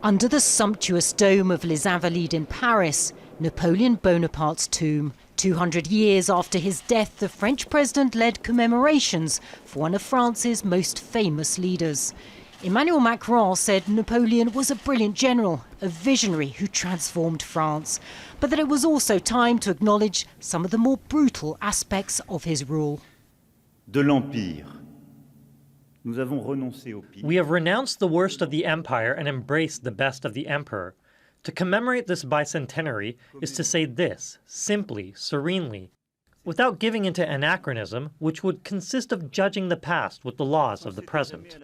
Under the sumptuous dome of Les Invalides in Paris, Napoleon Bonaparte's tomb. 200 years after his death, the French president led commemorations for one of France's most famous leaders. Emmanuel Macron said Napoleon was a brilliant general, a visionary who transformed France, but that it was also time to acknowledge some of the more brutal aspects of his rule. De l'Empire. Nous avons renoncé au pire. We have renounced the worst of the empire and embraced the best of the emperor. To commemorate this bicentenary is to say this, simply, serenely, without giving into anachronism, which would consist of judging the past with the laws of the present.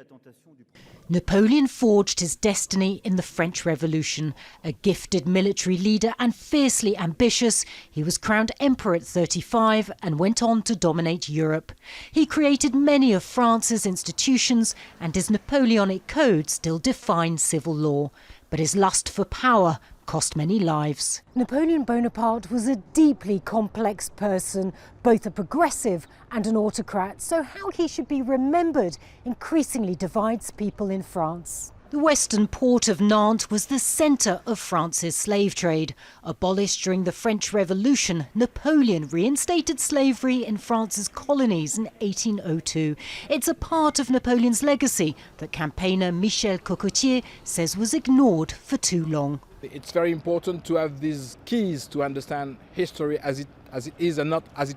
Napoleon forged his destiny in the French Revolution. A gifted military leader and fiercely ambitious, he was crowned emperor at 35 and went on to dominate Europe. He created many of France's institutions, and his Napoleonic code still defines civil law. But his lust for power cost many lives. Napoleon Bonaparte was a deeply complex person, both a progressive and an autocrat, so how he should be remembered increasingly divides people in France. The western port of Nantes was the centre of France's slave trade. Abolished during the French Revolution, Napoleon reinstated slavery in France's colonies in 1802. It's a part of Napoleon's legacy that campaigner MICHEL COCOTIER says was ignored for too long. It's very important to have these keys to understand history as it is and not as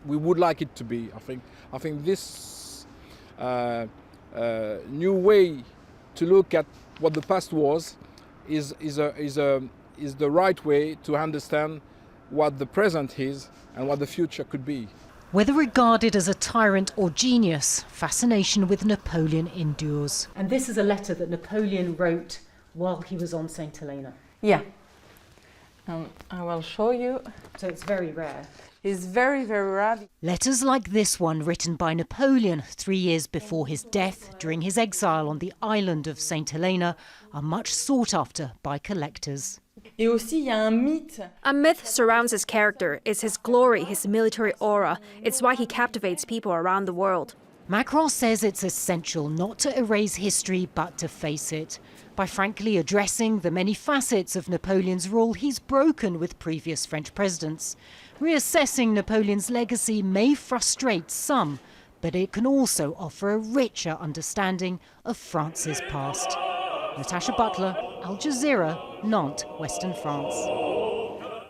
we would like it to be. I think this new way to look at what the past was is the right way to understand what the present is and what the future could be. Whether regarded as a tyrant or genius, fascination with Napoleon endures. And this is a letter that Napoleon wrote while he was on St. Helena. Yeah. I will show you. So it's very rare. It's very, very rare. Letters like this one, written by Napoleon 3 years before his death during his exile on the island of St. Helena, are much sought after by collectors. A myth surrounds his character. It's his glory, his military aura. It's why he captivates people around the world. Macron says it's essential not to erase history but to face it. By frankly addressing the many facets of Napoleon's rule he's broken with previous French presidents. Reassessing Napoleon's legacy may frustrate some, but it can also offer a richer understanding of France's past. Natacha, Butler, Al Jazeera, Nantes, Western France.